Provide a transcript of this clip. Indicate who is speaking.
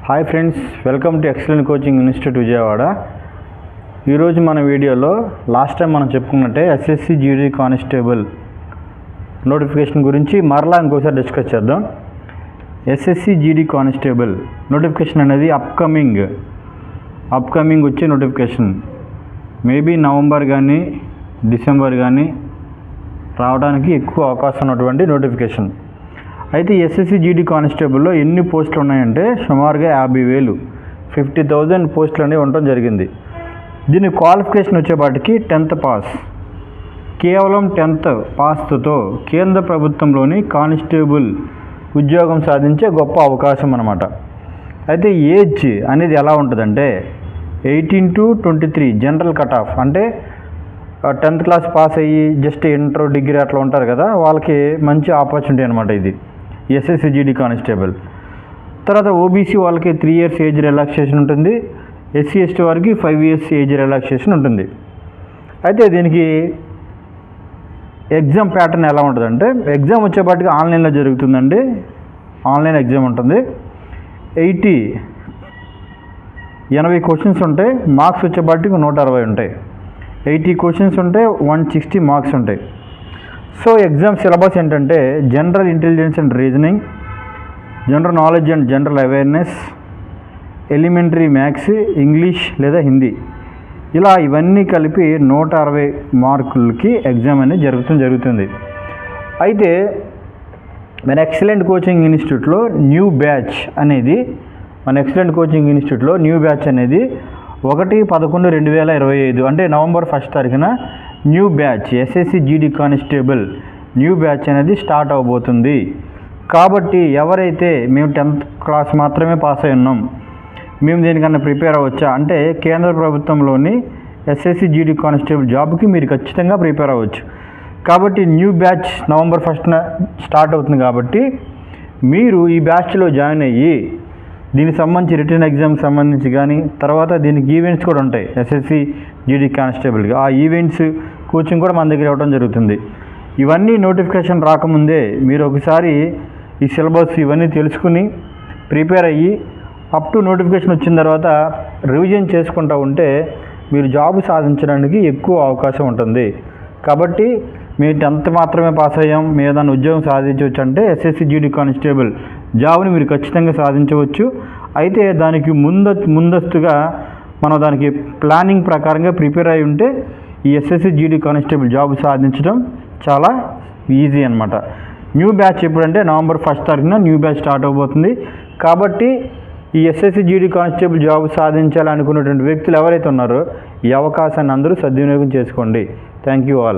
Speaker 1: Hi friends, welcome to excellent coaching institute Vijayawada. ఈరోజు మన వీడియోలో లాస్ట్ టైం మనం చెప్పుకున్నట్టే ఎస్ఎస్సి జీడీ కానిస్టేబుల్ నోటిఫికేషన్ గురించి మరలా ఇంకోసారి డిస్కస్ చేద్దాం. ఎస్ఎస్సి జీడీ కానిస్టేబుల్ నోటిఫికేషన్ అనేది అప్కమింగ్ వచ్చే నోటిఫికేషన్. మేబీ నవంబర్ కానీ డిసెంబర్ కానీ రావడానికి ఎక్కువ అవకాశం ఉన్నటువంటి నోటిఫికేషన్. అయితే ఎస్ఎస్సి జీడీ కానిస్టేబుల్లో ఎన్ని పోస్టులు ఉన్నాయంటే సుమారుగా 50,000 పోస్టులు అనేవి ఉండటం జరిగింది. దీని క్వాలిఫికేషన్ వచ్చేపాటికి 10th పాస్. కేవలం 10th పాస్తో కేంద్ర ప్రభుత్వంలోని కానిస్టేబుల్ ఉద్యోగం సాధించే గొప్ప అవకాశం అన్నమాట. అయితే ఏజ్ అనేది ఎలా ఉంటుందంటే 18 to 23 జనరల్ కట్ ఆఫ్. అంటే 10th క్లాస్ పాస్ అయ్యి జస్ట్ ఇంటర్ డిగ్రీ అట్లా ఉంటారు కదా, వాళ్ళకి మంచి ఆపర్చునిటీ అనమాట ఇది ఎస్ఎస్సి జీడీ కానిస్టేబుల్. తర్వాత ఓబీసీ వాళ్ళకి 3 years ఏజ్ రిలాక్సేషన్ ఉంటుంది. ఎస్సీ ఎస్టీ వారికి 5 years ఏజ్ రిలాక్సేషన్ ఉంటుంది. అయితే దీనికి ఎగ్జామ్ ప్యాటర్న్ ఎలా ఉంటుందంటే, ఎగ్జామ్ వచ్చేపాటికి ఆన్లైన్లో జరుగుతుందండి. ఆన్లైన్ ఎగ్జామ్ ఉంటుంది. 80 క్వశ్చన్స్ ఉంటాయి. మార్క్స్ వచ్చేపాటికి 160 ఉంటాయి. 80 క్వశ్చన్స్ ఉంటాయి, 160 మార్క్స్ ఉంటాయి. సో ఎగ్జామ్ సిలబస్ ఏంటంటే general intelligence and reasoning, general knowledge and general awareness, elementary maths, English లేదా హిందీ, ఇలా ఇవన్నీ కలిపి 160 మార్కులకి ఎగ్జామ్ అనేది జరుగుతుంది. అయితే మన ఎక్సలెంట్ కోచింగ్ ఇన్స్టిట్యూట్లో న్యూ బ్యాచ్ అనేది 1/11/2025 అంటే నవంబర్ 1st తారీఖున new batch SSC GD constable new batch అనేది స్టార్ట్ అవబోతుంది. కాబట్టి ఎవరైతే మేము 10th క్లాస్ మాత్రమే పాస్ అయి ఉన్నాం, మేము దేనికన్నా ప్రిపేర్ అవ్వచ్చా అంటే కేంద్ర ప్రభుత్వంలోని ఎస్ఎస్సి జీడీ కానిస్టేబుల్ జాబ్కి మీరు ఖచ్చితంగా ప్రిపేర్ అవ్వచ్చు. కాబట్టి new batch November 1st start అవుతుంది. కాబట్టి మీరు ఈ బ్యాచ్లో జాయిన్ అయ్యి దీనికి సంబంధించి రిటర్న్ ఎగ్జామ్కి సంబంధించి కానీ, తర్వాత దీనికి ఈవెంట్స్ కూడా ఉంటాయి ఎస్ఎస్సి జీడీ కానిస్టేబుల్గా. ఆ ఈవెంట్స్ కోచింగ్ కూడా మన దగ్గర ఇవ్వడం జరుగుతుంది. ఇవన్నీ నోటిఫికేషన్ రాకముందే మీరు ఒకసారి ఈ సిలబస్ ఇవన్నీ తెలుసుకుని ప్రిపేర్ అయ్యి అప్ టు నోటిఫికేషన్ వచ్చిన తర్వాత రివిజన్ చేసుకుంటూ ఉంటే మీరు జాబ్ సాధించడానికి ఎక్కువ అవకాశం ఉంటుంది. కాబట్టి మీరు 10th మాత్రమే పాస్ అయ్యాం, మీరు ఏదైనా ఉద్యోగం సాధించవచ్చు అంటే ఎస్ఎస్సి జీడీ కానిస్టేబుల్ జాబ్ని మీరు ఖచ్చితంగా సాధించవచ్చు. అయితే దానికి ముందస్తుగా మనం దానికి ప్లానింగ్ ప్రకారంగా ప్రిపేర్ అయి ఉంటే ఈ ఎస్ఎస్సి జీడీ కానిస్టేబుల్ జాబ్ సాధించడం చాలా ఈజీ అనమాట. న్యూ బ్యాచ్ ఎప్పుడంటే నవంబర్ 1st తారీఖున న్యూ బ్యాచ్ స్టార్ట్ అవబోతుంది. కాబట్టి ఈ ఎస్ఎస్సి జీడీ కానిస్టేబుల్ జాబ్ సాధించాలనుకున్నటువంటి వ్యక్తులు ఎవరైతే ఉన్నారో ఈ అవకాశాన్ని అందరూ సద్వినియోగం చేసుకోండి. Thank you all.